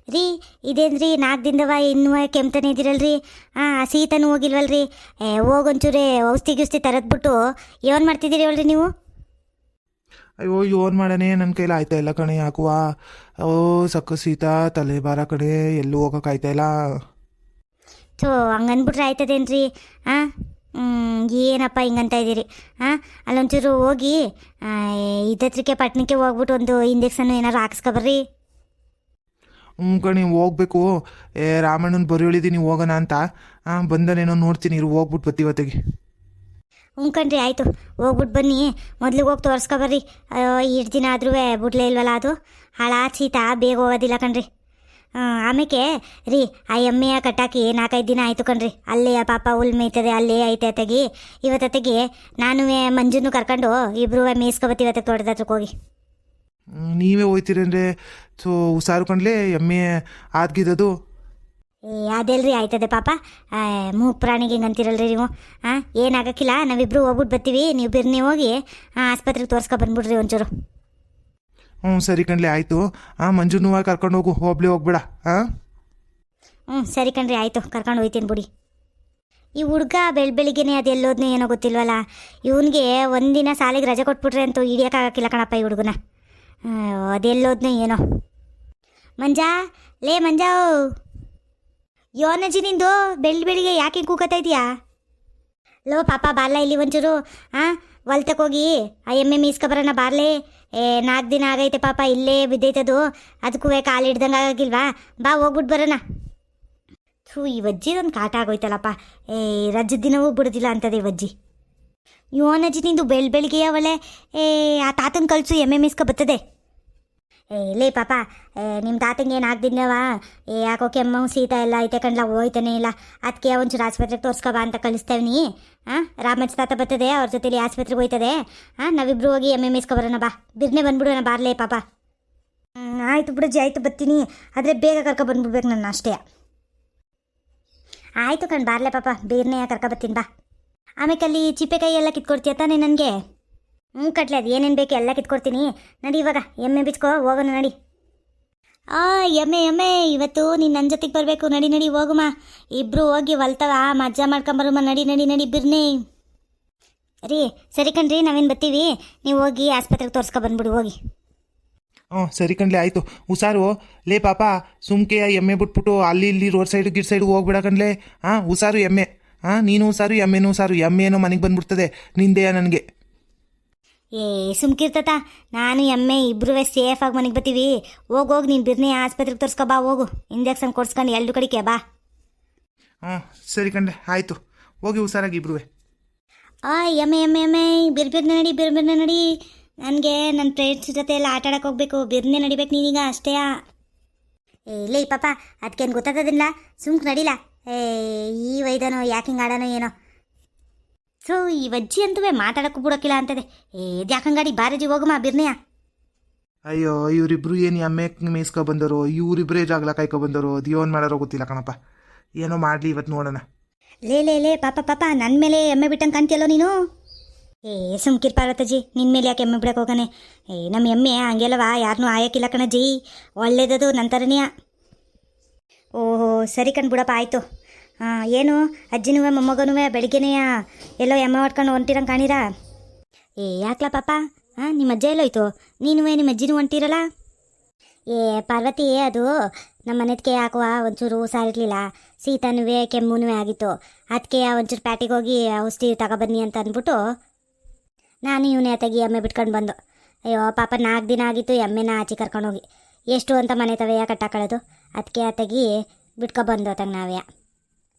ರೀ ಇದೇನ್ರಿ 4 ದಿನದವ ಇನ್ನೂ ಕೆಮ್ತಾನೆ ಇದ್ದೀರಲ್ರಿ. ಶೀತನೂ ಹೋಗಿಲ್ವಲ್ರಿ? ಹೋಗೊಂಚೂರೇ ಔಷಧಿ ಗಿಷ್ಧಿ ತರದ್ಬಿಟ್ಟು ಏನು ಮಾಡ್ತಿದ್ದೀರಿ ಹೇಳ್ರಿ ನೀವು? ಅಯ್ಯೋ ಏನು ಮಾಡಣೆ, ನನ್ನ ಕೈಲಿ ಆಯ್ತಾ ಇಲ್ಲ ಕಣೆ. ಯಾಕುವ ಸಕ್ಕ ಶೀತ, ತಲೆ ಭಾರ ಕಣೆ, ಎಲ್ಲೂ ಹೋಗೋಕ್ಕಾಯ್ತಾ ಇಲ್ಲ. ಥೋ ಹಂಗನ್ಬಿಟ್ರೆ ಆಯ್ತದೇನ್ರಿ? ಏನಪ್ಪ ಹಿಂಗಂತ ಇದ್ದೀರಿ? ಅಲ್ಲೊಂಚೂರು ಹೋಗಿ ಇದತ್ರಕ್ಕೆ ಪಟ್ಟಣಕ್ಕೆ ಹೋಗ್ಬಿಟ್ಟು ಒಂದು ಇಂಜೆಕ್ಷನ್ ಏನಾರು ಹಾಕಿಸ್ಕೊಬರ್ರಿ. ಕಣಿ ಹೋಗ್ಬೇಕು. ರಾಮಣ್ಣನ ಬರೆಯೊಳಿದ್ದೀನಿ ಹೋಗೋಣ ಅಂತ. ಬಂದನೇನೋ ನೋಡ್ತೀನಿ, ಇರು ಹೋಗ್ಬಿಟ್ಟು ಬತ್ತೀವತ್ತಿಗೆ. ಕಣ್ರಿ ಆಯಿತು, ಹೋಗ್ಬಿಟ್ಟು ಬನ್ನಿ. ಮೊದಲಿಗೆ ಹೋಗಿ ತೋರಿಸ್ಕೊಬರ್ರಿ. ಇಷ್ಟು ದಿನ ಆದ್ರೂ ಬಿಡ್ಲೇ ಇಲ್ವಲ್ಲ, ಅದು ಹಾಳಾದ ಶೀತ ಬೇಗ ಹೋಗೋದಿಲ್ಲ ಕಣ್ರಿ. ಆಮೇಲೆ ರೀ ಆ ಎಮ್ಮೆಯ ಕಟ್ಟಾಕಿ 4-5 ದಿನ ಆಯಿತು ಕಣ್ರಿ. ಅಲ್ಲೇ ಪಾಪ ಹುಲ್ ಮೇಯ್ತದೆ, ಅಲ್ಲೇ ಐತೆ ಅತ್ತಗಿ. ಇವತ್ತತ್ತಿಗೆ ನಾನು ಮಂಜುನು ಕರ್ಕೊಂಡು ಇಬ್ಬರು ಮೇಯ್ಸ್ಕೊಬತ್ತೀವಿ ಇವತ್ತು ತೋಟದ ಹತ್ರಕ್ಕೆ ಹೋಗಿ. ನೀವೇ ಹೋಯ್ತೀರೇನ್ರೆ? ಸೊ ಹುಷಾರು ಕಣ್ಲೆ, ಎಮ್ಮೆ ಆದ್ಗಿದ್ದದು. ಅದೆಲ್ರಿ ಆಯ್ತದೆ ಪಾಪ. ಮೂಕ್ ಪ್ರಾಣಿಗೆ ಹಿಂಗಂತೀರಲ್ರಿ ನೀವು? ಏನಾಗಕ್ಕಿಲ್ಲ, ನಾವಿಬ್ಬರು ಹೋಗ್ಬಿಟ್ಟು ಬರ್ತೀವಿ. ನೀವು ಬಿರ್ನಿ ಹೋಗಿ ಆಸ್ಪತ್ರೆಗೆ ತೋರಿಸ್ಕೊಬಂದ್ಬಿಡ್ರಿ ಒಂಚೂರು. ಸರಿ ಕಣ್ಲೆ ಆಯಿತು. ಮಂಜುನೂ ಕರ್ಕೊಂಡು ಹೋಗು, ಒಬ್ಳೆ ಹೋಗ್ಬೇಡ. ಸರಿ ಕಣ್ರಿ ಆಯಿತು, ಕರ್ಕೊಂಡು ಹೋಯ್ತೀನಿ ಬಿಡಿ. ಈ ಹುಡುಗ ಬೆಳಿಗ್ಗೆನೆ ಅದೆಲ್ಲೋದ್ನೂ ಏನೋ ಗೊತ್ತಿಲ್ವಲ್ಲ. ಇವನಿಗೆ ಒಂದಿನ ಸಾಲಿಗೆ ರಜೆ ಕೊಟ್ಬಿಟ್ರೆ ಅಂತೂ ಹಿಡಿಯೋಕ್ಕಾಗಕ್ಕಿಲ್ಲ ಕಣಪ್ಪ ಈ ಹುಡುಗನ. ಅದೆಲ್ಲೋದ್ನೂ ಏನೋ. ಮಂಜಾ, ಲೇ ಮಂಜಾ, ಯೋನಜಿ ನಿಂದು ಬೆಳಿಗ್ಗೆ ಯಾಕೆ ಕೂಗತ್ತಾ ಇದೆಯಾ? ಲೋ ಪಾಪ ಬಾರ್ಲ ಇಲ್ಲಿ ಒಂಚೂರು. ಹೊಲ್ತಕ್ಕೋಗಿ ಆ ಎಮ್ಮೆ ಮೀಸ್ಕೊಬರೋಣ ಬಾರ್ಲೆ. 4 ದಿನ ಆಗೈತೆ ಪಾಪ, ಇಲ್ಲೇ ಬಿದ್ದೈತದು. ಅದಕ್ಕೂ ಕಾಲು ಹಿಡ್ದಂಗೆ ಆಗಿಲ್ವಾ? ಬಾ ಹೋಗ್ಬಿಟ್ಟು ಬರೋಣ. ಈ ವಜ್ಜಿದೊಂದು ಕಾಟ ಆಗೋಯ್ತಲ್ಲಪ್ಪ. ರಜದ ದಿನವೂ ಬಿಡೋದಿಲ್ಲ ಅಂತದೆ ವಜ್ಜಿ. ಯೋನಜಿ ನಿಂದು ಬೆಳಿಗ್ಗೆ ಅವಳೆ ಆ ತಾತನ ಕಳಿಸು, ಎಮ್ಮೆ ಮೀಸ್ಕೊ ಬರ್ತದೆ. ಲೇ ಪಾಪ, ನಿಮ್ಮ ತಾತಂಗೆ ಏನು ಆಗ್ದಿದ್ದವ? ಯಾಕೋ ಕೆಮ್ಮು ಶೀತ ಎಲ್ಲ ಐತೆ ಕಣ್ಲ, ಹೋಯ್ತಾನೆ ಇಲ್ಲ. ಅದಕ್ಕೆ ಒಂಚೂರು ಆಸ್ಪತ್ರೆಗೆ ತೋರಿಸ್ಕೊಬ ಅಂತ ಕಳಿಸ್ತೇವೆ. ರಾಮಜ್ಜ ತಾತ ಬರ್ತದೆ, ಅವ್ರ ಜೊತೆಲಿ ಆಸ್ಪತ್ರೆಗೆ ಹೋಯ್ತದೆ. ನಾವಿಬ್ರು ಹೋಗಿ ಎಮ್ಮೆ ಮೇಯಿಸ್ಕೊಬರೋಣ ಬಾ. ಬಿರ್ನೆ ಬಂದ್ಬಿಡೋಣ ಬಾರ್ಲೇ ಪಾಪ. ಆಯಿತು ಬಿಡಜ್ಜಿ, ಆಯಿತು ಬರ್ತೀನಿ. ಆದರೆ ಬೇಗ ಕರ್ಕೊಬಂದ್ಬಿಡ್ಬೇಕು ನನ್ನ ಅಷ್ಟೇ. ಆಯಿತು ಕಣ್ ಬಾರ್ಲೆ ಪಾಪ, ಬೇರ್ನೆ ಕರ್ಕೊಬರ್ತೀನಿ ಬಾ. ಆಮೇಲೆ ಅಲ್ಲಿ ಚಿಪ್ಪೆಕಾಯಿ ಎಲ್ಲ ಕಿತ್ಕೊಡ್ತೀಯ ತಾನೇ ನನಗೆ? ಕಟ್ಲೆ, ಅದು ಏನೇನು ಬೇಕು ಎಲ್ಲ ಕಿತ್ಕೊಡ್ತೀನಿ. ನಡಿ ಇವಾಗ ಎಮ್ಮೆ ಬಿಚ್ಕೋ, ಹೋಗೋಣ ನಡಿ. ಎಮ್ಮೆ ಇವತ್ತು ನೀನು ನನ್ನ ಜೊತೆಗೆ ಬರಬೇಕು. ನಡಿ ಹೋಗುಮ, ಇಬ್ಬರು ಹೋಗಿ ಹೊಲ್ತವ ಮಜ್ಜಾ ಮಾಡ್ಕೊಂಬರುಮ. ನಡಿ ಬಿರ್ನಿ. ರೀ ಸರಿ ಕಣ್ರಿ, ನಾವೇನು ಬರ್ತೀವಿ. ನೀವು ಹೋಗಿ ಆಸ್ಪತ್ರೆಗೆ ತೋರಿಸ್ಕೊಬಂದ್ಬಿಡು ಹೋಗಿ. ಸರಿ ಕಣ್ಲೆ ಆಯಿತು. ಹುಷಾರು ಲೇ ಪಾಪ, ಸುಮ್ಕೆ ಎಮ್ಮೆ ಬಿಟ್ಬಿಟ್ಟು ಅಲ್ಲಿ ಇಲ್ಲಿ ರೋಡ್ ಸೈಡು ಗಿಡ್ ಸೈಡು ಹೋಗ್ಬಿಡ ಕಣ್ಲೆ. ಹುಷಾರು ಎಮ್ಮೆ. ನೀನು ಹುಷಾರು, ಎಮ್ಮೆನೂ ಹುಷಾರು. ಎಮ್ಮೆ ಏನೋ ಮನೆಗೆ ಬಂದ್ಬಿಡ್ತದೆ ನಿಂದೆಯ ನನಗೆ. ಸುಮ್ಕಿರ್ತತ, ನಾನು ಎಮ್ಮೆ ಇಬ್ಬರೂ ಸೇಫಾಗಿ ಮನೆಗೆ ಬರ್ತೀವಿ. ಹೋಗಿ ನೀನು ಬಿರ್ನಿ ಆಸ್ಪತ್ರೆಗೆ ತೋರಿಸ್ಕೊ ಬಾ. ಹೋಗು, ಇಂಜೆಕ್ಷನ್ ಕೊಡ್ಸ್ಕೊಂಡು 2 ಕಡೆಗೆ ಬಾ. ಸರಿ ಕಣ್ಲೆ ಆಯಿತು, ಹೋಗಿ ಹುಷಾರಾಗಿ ಇಬ್ರು. ಎಮ್ಮೆ ಬಿರ್ನೆ ನಡಿ. ನನಗೆ ನನ್ನ ಫ್ರೆಂಡ್ಸ್ ಜೊತೆ ಎಲ್ಲ ಆಟ ಆಡಕ್ಕೆ ಹೋಗ್ಬೇಕು. ಬಿರ್ನೆ ನಡಿಬೇಕು ನೀನೀಗ ಅಷ್ಟೇ. ಲೇ ಪಾಪ, ಅದಕ್ಕೇನು ಗೊತ್ತಾಗೋದಿಲ್ಲ, ಸುಮ್ಕೆ ನಡಿಲ್ಲ. ಈ ವೈದನೋ ಯಾಕೆ ಹಿಂಗೆ ಆಡೋನೋ ಏನೋ. ಸೊ ಈ ವಜ್ಜಿ ಅಂತೂ ಮಾತಾಡೋಕ್ಕೂ ಬಿಡೋಕ್ಕಿಲ್ಲ ಅಂತದೆ. ಯಾಕಂಗಾಡಿ ಬಾರಜಿ ಹೋಗಮ್ಮ ಬಿರ್ನೆಯ. ಅಯ್ಯೋ ಇವರಿಬ್ರು ಏನು ಎಮ್ಮೆ ಮೇಯ್ಸ್ಕೊ ಬಂದರು, ಇವರಿಬ್ಬರೇ ಜಾಗಲ ಕಾಯ್ಕೊ ಬಂದರು. ಅದು ಏನು ಮಾಡೋರೋ ಗೊತ್ತಿಲ್ಲ ಕಣಪ್ಪ. ಏನೋ ಮಾಡಲಿ ಇವತ್ತು ನೋಡೋಣ. ಲೇ ಪಾಪ ನನ್ನ ಮೇಲೆ ಎಮ್ಮೆ ಬಿಟ್ಟಂಗೆ ಕಾಣ್ತಿಯಲ್ಲೋ ನೀನು. ಸುಮ್ಕಿರ್ ಪಾರ್ವತಜ್ಜಿ, ನಿನ್ನ ಮೇಲೆ ಯಾಕೆ ಎಮ್ಮೆ ಬಿಡಕ್ಕೆ ಹೋಗಾನೆ? ನಮ್ಮ ಎಮ್ಮೆ ಹಂಗೆಲ್ಲವಾ ಯಾರನ್ನೂ ಆಯಕ್ಕಿಲ್ಲ ಕಣಜ್ಜಿ, ಒಳ್ಳೇದದು ನಂತರನೇ. ಓಹೋ ಸರಿ ಕಣ್ ಬಿಡಪ್ಪ, ಆಯಿತು. ಏನು ಅಜ್ಜಿನೂ ಮೊಮ್ಮಗನೂ ಬೆಳಿಗ್ಗೆನೇ ಎಲ್ಲೋ ಎಮ್ಮೆ ಹೊಡ್ಕೊಂಡು ಹೊಂಟಿರಂಗೆ ಕಾಣಿರಾ? ಯಾಕ್ಲ ಪಾಪ, ನಿಮ್ಮ ಅಜ್ಜ ಎಲ್ಲೋಯ್ತು? ನೀನು ನಿಮ್ಮ ಅಜ್ಜಿನೂ ಹೊಂಟಿರಲ್ಲ? ಪಾರ್ವತಿ, ಅದು ನಮ್ಮ ಮನೆದಕ್ಕೆ ಹಾಕುವ ಒಂಚೂರು ಹುಷಾರಿರ್ಲಿಲ್ಲ. ಶೀತನೂ ಕೆಮ್ಮೂ ಆಗಿತ್ತು. ಅದಕ್ಕೆ ಒಂಚೂರು ಪ್ಯಾಟಿಗೆ ಹೋಗಿ ಔಷಧಿ ತಗೊಬನ್ನಿ ಅಂತ ಅಂದ್ಬಿಟ್ಟು ನಾನು ಇವನೇ ತೆಗಿ ಎಮ್ಮೆ ಬಿಟ್ಕೊಂಡು ಬಂದು. ಅಯ್ಯೋ ಪಾಪ 4 ದಿನ ಆಗಿತ್ತು ಎಮ್ಮೆನ ಆಚೆ ಕರ್ಕೊಂಡೋಗಿ. ಎಷ್ಟು ಅಂತ ಮನೆ ತವೆಯ ಕಟ್ಟಾಕೊಳ್ಳೋದು. ಅದಕ್ಕೆ ತೆಗಿ ಬಿಟ್ಕೊಬಂದು ಅತಂಗೆ ನಾವೇ.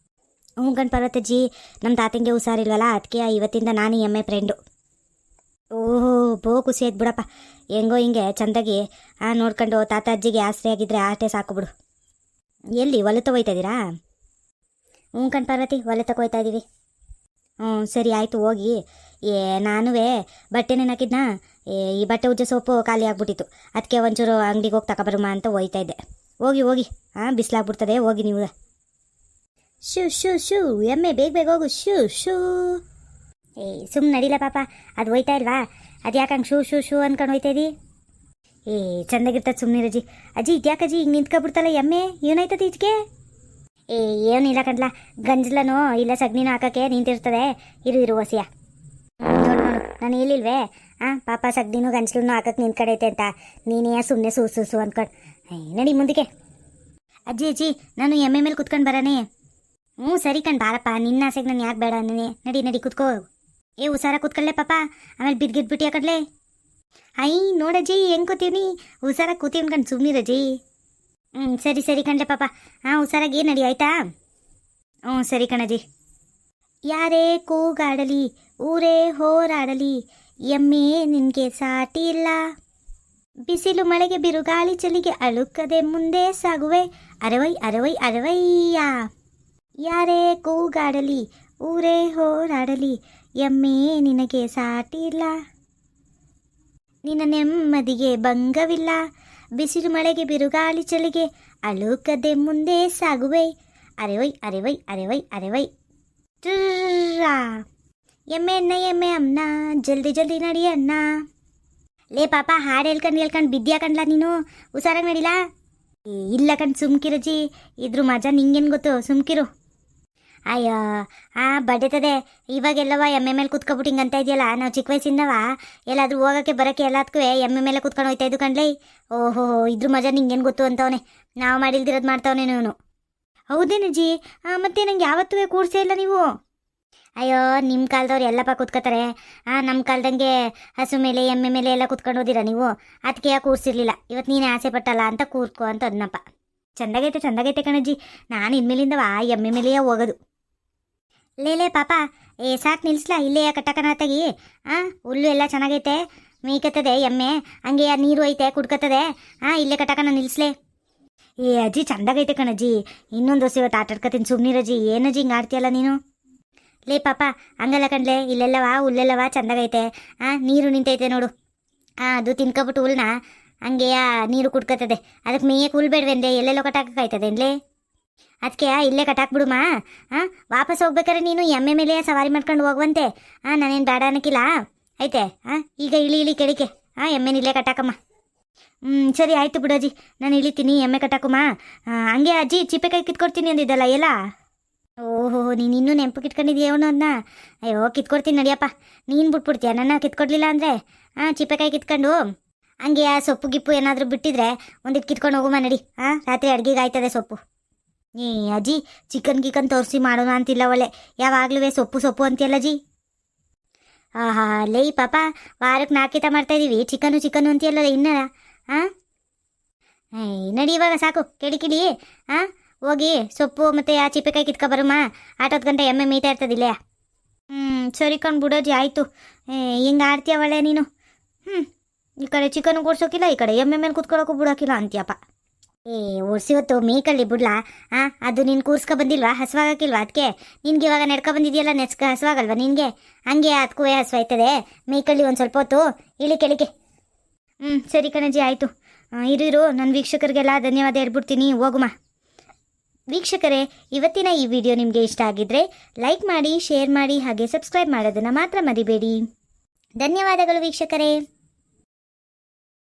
ಗಂಡು ಪಾರ್ವತಜ್ಜಿ, ನಮ್ಮ ತಾತಂಗೆ ಹುಷಾರಿಲ್ವಲ್ಲ, ಅದಕ್ಕೆ ಇವತ್ತಿಂದ ನಾನು ಎಮ್ಮೆ ಫ್ರೆಂಡು. ಬೋ ಖುಷಿ ಆಯ್ತು ಬಿಡಪ್ಪ. ಹೆಂಗೋ ಹಿಂಗೆ ಚೆಂದಾಗಿ ನೋಡ್ಕೊಂಡು ತಾತ ಅಜ್ಜಿಗೆ ಆಸರೆ ಆಗಿದ್ರೆ ಆಟೆ ಸಾಕು ಬಿಡು. ಎಲ್ಲಿ ಹೊಲ ತಗೋಯ್ತಾ? ಕಣ್ ಪಾರ್ವತಿ, ಹೊಲ ತಗೋಯ್ತಾ ಇದ್ದೀವಿ. ಸರಿ ಆಯಿತು ಹೋಗಿ. ನಾನು ಬಟ್ಟೆ ನೆನಾಕಿದ್ನ, ಈ ಬಟ್ಟೆ ಉಜ್ಜೋ ಸೋಪು ಖಾಲಿ ಆಗ್ಬಿಟ್ಟಿತ್ತು. ಅದಕ್ಕೆ ಒಂಚೂರು ಅಂಗಡಿಗೆ ಹೋಗಿ ತಗೊಬರಮ್ಮ ಅಂತ ಹೋಯ್ತಾ ಇದ್ದೆ. ಹೋಗಿ ಬಿಸಿಲಾಗ್ಬಿಡ್ತದೆ, ಹೋಗಿ ನೀವು. ಶೂ ಎಮ್ಮೆ ಬೇಗ ಹೋಗು. ಶೂ ಸುಮ್ಮನೆ ನಡಿಲ್ಲ ಪಾಪ, ಅದು ಹೋಯ್ತಾ ಇಲ್ವಾ? ಅದು ಯಾಕೆ ಹಂಗೆ ಶೂ ಶೂ ಶೂ ಅನ್ಕೊಂಡು ಹೋಯ್ತದಿ ಏ ಚಂದಾಗಿರ್ತದೆ ಸುಮ್ಮನೆ ರಜಿ ಅಜ್ಜಿ ಇದ್ಯಾಕಜ್ಜಿ ಈಗ ನಿಂತ್ಕೊಬಿಡ್ತಲ್ಲ ಎಮ್ಮೆ ಏನಾಯ್ತದ ಇದಕ್ಕೆ ಏ ಏನಿಲ್ಲ ಕಣ್ಲ ಗಂಜಲನೋ ಇಲ್ಲ ಸಗಣಿನೋ ಹಾಕಕ್ಕೆ ನಿಂತಿರ್ತದೆ ಇರು ಹೊಸಿಯ ನೋಡು ನೋಡು ನಾನು ಹೇಳಿಲ್ವೇ ಪಾಪ ಸಗಣಿನೂ ಗಂಜಲೂ ಹಾಕಕ್ಕೆ ನಿಂತ್ಕಡೈತೆ ಅಂತ ನೀನೇ ಸುಮ್ಮನೆ ಸೂ ಅಂದ್ಕೊಂಡು ನಡಿ ಮುಂದಕ್ಕೆ ಅಜ್ಜಿ ನಾನು ಎಮ್ಮೆ ಮೇಲೆ ಕುತ್ಕೊಂಡು ಬರಾನೆ ಹ್ಞೂ ಸರಿ ಕಣ್ ಬಾರಪ್ಪ ನಿನ್ನ ಆಸೆಗೆ ನಾನು ಯಾಕೆ ಬೇಡ ಅನ್ನೇ ನಡಿ ಕುತ್ಕೋ ಏ ಹುಷಾರ ಕುತ್ಕೊಳ್ಳೆ ಪಾಪ ಆಮೇಲೆ ಬಿದ್ಬಿಟ್ಟು ಯಾಕಡ್ಲೆ ನೋಡಜ್ಜಿ ಹೆಂಗೆ ಕೂತೀವಿ ಹುಷಾರ ಕೂತೀವಿ ಕಣ್ ಸುಮ್ಮನಿರಜ್ಜಿ ಸರಿ ಕಣ್ಲೆ ಪಾಪ ಹುಷಾರಾಗಿ ನಡಿ ಆಯ್ತಾ ಸರಿ ಕಣಜ್ಜಿ ಯಾರೇ ಕೂಗಾಡಲಿ ಊರೇ ಹೋರಾಡಲಿ ಎಮ್ಮೆ ನಿನಗೆ ಸಾಟಿ ಇಲ್ಲ ಬಿಸಿಲು ಮಳೆಗೆ ಬಿರುಗಾಳಿ ಚಳಿಗೆ ಅಳುಕದೆ ಮುಂದೆ ಸಾಗುವೆ ಅರವಯ್ಯ ಯಾರೇ ಕೂಗಾಡಲಿ ಊರೇ ಹೋರಾಡಲಿ ಎಮ್ಮೆ ನಿನಗೆ ಸಾಟಿ ಇಲ್ಲ ನಿನ್ನ ನೆಮ್ಮದಿಗೆ ಭಂಗವಿಲ್ಲ ಬಿಸಿಲು ಮಳೆಗೆ ಬಿರುಗಾಳಿ ಚಳಿಗೆ ಅಳುಕದೆ ಮುಂದೆ ಸಾಗುವೆ ಅರೆವೈ ಟ್ರಾ ಎಮ್ಮೆ ಅಮ್ಮ ಜಲ್ದಿ ನಡಿ ಅಣ್ಣ ಲೇ ಪಾಪ ಹಾಡು ಹೇಳ್ಕೊಂಡು ಬಿದ್ಯಾ ಕಣ್ಲ ನೀನು ಹುಷಾರಾಗಿ ನಡಿಲ್ಲ ಇಲ್ಲ ಕಣ್ ಸುಮ್ಕಿರಜ್ಜಿ ಇದ್ರ ಮಜಾ ನಿಂಗೇನು ಗೊತ್ತು ಸುಮ್ಕಿರು ಅಯ್ಯೋ ಬಡ್ಡೆತದೆ ಇವಾಗೆಲ್ಲವ ಎಮ್ಮೆ ಮೇಲೆ ಕುತ್ಕೊಬಿಟ್ಟು ಹಿಂಗಂತ ಇದೆಯಲ್ಲ ನಾವು ಚಿಕ್ಕ ವಯಸ್ಸಿಂದವ ಎಲ್ಲಾದ್ರೂ ಹೋಗೋಕ್ಕೆ ಬರೋಕ್ಕೆ ಎಲ್ಲದಕ್ಕೂ ಎಮ್ಮೆ ಮೇಲೆ ಕುತ್ಕೊಂಡು ಹೋಯ್ತಾ ಇದ್ದು ಕಣ್ಲೇ ಓಹೋ ಇದ್ರ ಮಜಾ ನಿಂಗೇನು ಗೊತ್ತು ಅಂತವನೆ ನಾವು ಮಾಡಿಲ್ದಿರೋದು ಮಾಡ್ತಾವನೆ ನಾನು ಹೌದೇನಜ್ಜಿ ಮತ್ತೆ ನಂಗೆ ಯಾವತ್ತೂ ಕೂಡ್ಸೇ ಇಲ್ಲ ನೀವು ಅಯ್ಯೋ ನಿಮ್ಮ ಕಾಲದವ್ರು ಎಲ್ಲಪ್ಪ ಕುತ್ಕೋತಾರೆ ನಮ್ಮ ಕಾಲ್ದಂಗೆ ಹಸು ಮೇಲೆ ಎಮ್ಮೆ ಮೇಲೆ ಎಲ್ಲ ಕುತ್ಕೊಂಡು ಹೋದಿರ ನೀವು ಅದಕ್ಕೆ ಯಾಕೆ ಕೂರ್ಸಿರ್ಲಿಲ್ಲ ಇವತ್ತು ನೀನೇ ಆಸೆ ಪಟ್ಟಲ್ಲ ಅಂತ ಕೂರ್ಕೊ ಅಂತ ಅದನ್ನಪ್ಪ ಚಂದಾಗೈತೆ ಕಣಜ್ಜಿ ನಾನು ಇನ್ಮೇಲಿಂದವ ಎಮ್ಮೆ ಮೇಲೆಯೇ ಹೋಗೋದು ಲೇ ಪಾಪ ಸಾಕು ನಿಲ್ಲಿಸ್ಲಾ ಇಲ್ಲೇ ಕಟ್ಟಕನತ್ತಾಗಿ ಹುಲ್ಲು ಎಲ್ಲ ಚೆನ್ನಾಗೈತೆ ಮೀಕತ್ತದೆ ಎಮ್ಮೆ ಹಂಗೆ ನೀರು ಐತೆ ಕುಡ್ಕತ್ತದೆ ಇಲ್ಲೇ ಕಟ್ಟಕನ ನಿಲ್ಲಿಸ್ಲೇ ಅಜ್ಜಿ ಚಂದಾಗೈತೆ ಕಣಜ್ಜಿ ಇನ್ನೊಂದು ವರ್ಷ ಇವತ್ತು ಆಟಾಡ್ಕತೀನಿ ಸುಮ್ಮನಿರಜ್ಜಿ ಏನಜ್ಜಿ ಹಿಂಗೆ ಆಡ್ತೀಯಲ್ಲ ನೀನು ಲೇ ಪಾಪ ಹಂಗಲ್ಲ ಕಣ್ಲೆ ಇಲ್ಲೆಲ್ಲವ ಹುಲ್ಲೆಲ್ಲವ ಚಂದಾಗೈತೆ ನೀರು ನಿಂತೈತೆ ನೋಡು ಅದು ತಿನ್ಕೊಬಿಟ್ಟು ಹುಲ್ನ ಹಂಗೆ ನೀರು ಕುಡ್ಕತ್ತದೆ ಅದಕ್ಕೆ ಮೇಯಕ್ಕೆ ಹುಲ್ ಬೇಡವೆಂದೆ ಎಲ್ಲೆಲ್ಲೋ ಕಟ್ಟಾಕಾಯ್ತದೆ ಅನ್ಲೇ ಅದಕ್ಕೆ ಇಲ್ಲೇ ಕಟ್ಟಾಕ್ಬಿಡುಮಾ ವಾಪಸ್ ಹೋಗ್ಬೇಕಾರೆ ನೀನು ಎಮ್ಮೆ ಮೇಲೆ ಸವಾರಿ ಮಾಡ್ಕೊಂಡು ಹೋಗುವಂತೆ ನಾನೇನು ಬೇಡ ಅನ್ನಕ್ಕಿಲ್ಲ ಐತೆ ಈಗ ಇಳಿ ಕೆಡಿಕೆ ಎಮ್ಮೆನ ಇಲ್ಲೇ ಕಟ್ಟಾಕಮ್ಮ ಸರಿ ಆಯಿತು ಬಿಡೋಜಿ ನಾನು ಇಳಿತೀನಿ ಎಮ್ಮೆ ಕಟ್ಟಾಕಮ್ಮ ಹಂಗೆ ಅಜ್ಜಿ ಚಿಪ್ಪೆಕಾಯಿ ಕಿತ್ಕೊಡ್ತೀನಿ ಅಂದಿದ್ದಲ್ಲ ಎಲ್ಲ ಓಹೋ ನೀನು ಇನ್ನೂ ನೆಂಪು ಕಿತ್ಕೊಂಡಿದ್ಯೇವನು ಅದನ್ನ ಅಯ್ಯೋ ಕಿತ್ಕೊಡ್ತೀನಿ ನಡಿಯಪ್ಪ ನೀನು ಬಿಟ್ಬಿಡ್ತೀಯ ನನ್ನ ಕಿತ್ಕೊಡ್ಲಿಲ್ಲ ಅಂದರೆ ಚಿಪ್ಪೆಕಾಯಿ ಕಿತ್ಕೊಂಡು ಹಂಗೆ ಸೊಪ್ಪು ಗಿಪ್ಪು ಏನಾದರೂ ಬಿಟ್ಟಿದ್ರೆ ಒಂದಿಟ್ಟು ಕಿತ್ಕೊಂಡು ಹೋಗುವ ನಡಿ ರಾತ್ರಿ ಅಡುಗೆಗೆ ಆಯ್ತದೆ ಸೊಪ್ಪು ಅಜ್ಜಿ ಚಿಕನ್ ತೋರಿಸಿ ಮಾಡೋಣ ಅಂತಿಲ್ಲ ಒಳ್ಳೆ ಯಾವಾಗಲೂ ಸೊಪ್ಪು ಅಂತೀಯಲ್ಲ ಅಜ್ಜಿ ಲೇ ಪಾಪ ವಾರಕ್ಕೆ 4 ಕಿತ ಮಾಡ್ತಾಯಿದ್ದೀವಿ ಚಿಕನು ಅಂತೀಯಲ್ಲ ಇನ್ನ ನಡಿ ಇವಾಗ ಸಾಕು ಕಿಡಿ ಹೋಗಿ ಸೊಪ್ಪು ಮತ್ತು ಆ ಚಿಪ್ಪೆಕಾಯಿ ಕಿತ್ಕೊಬರಮ್ಮ 8 ಗಂಟೆ ಎಮ್ಮೆ ಮೀತಾ ಇರ್ತದಿಲ್ಲ ಸರಿ ಕಣ್ ಬಿಡೋಜಿ ಆಯಿತು ಹಿಂಗೆ ಆಡ್ತೀಯ ಒಳ್ಳೆ ನೀನು ಈ ಕಡೆ ಚಿಕನ್ ಕೊಡ್ಸೋಕಿಲ್ಲ ಈ ಕಡೆ ಎಮ್ಮೆ ಮೇಲೆ ಕುತ್ಕೊಳ್ಳೋಕ್ಕೂ ಬಿಡೋಕಿಲ್ಲ ಅಂತೀಯಪ್ಪ ಒರ್ಸಿ ಹೊತ್ತು ಮೇಕಲ್ಲಿ ಬಿಡ್ಲಾ ಅದು ನೀನು ಕೂರ್ಸ್ಕೊ ಬಂದಿಲ್ವಾ ಹಸುವಾಗಕ್ಕಿಲ್ವಾ ಅದಕ್ಕೆ ನಿನ್ಗೆ ಇವಾಗ ನಡ್ಕೊ ಬಂದಿದೆಯಲ್ಲ ಹಸುವಾಗಲ್ವಾ ನಿನಗೆ ಹಂಗೆ ಅದಕ್ಕೂ ಹಸುವಾಯ್ತದೆ ಮೇಕಲ್ಲಿ ಒಂದು ಸ್ವಲ್ಪ ಹೊತ್ತು ಇಳಿ ಕೆಳಿಕೆ ಸರಿ ಕಣಜ್ಜಿ ಆಯಿತು ಇರು ನನ್ನ ವೀಕ್ಷಕರಿಗೆಲ್ಲ ಧನ್ಯವಾದ ಹೇಳ್ಬಿಡ್ತೀನಿ ಹೋಗುಮ ವೀಕ್ಷಕರೇ ಇವತ್ತಿನ ಈ ವಿಡಿಯೋ ನಿಮಗೆ ಇಷ್ಟ ಆಗಿದ್ರೆ ಲೈಕ್ ಮಾಡಿ ಶೇರ್ ಮಾಡಿ ಹಾಗೆ ಸಬ್ಸ್ಕ್ರೈಬ್ ಮಾಡೋದನ್ನು ಮಾತ್ರ ಮರಿಬೇಡಿ ಧನ್ಯವಾದಗಳು ವೀಕ್ಷಕರೇ.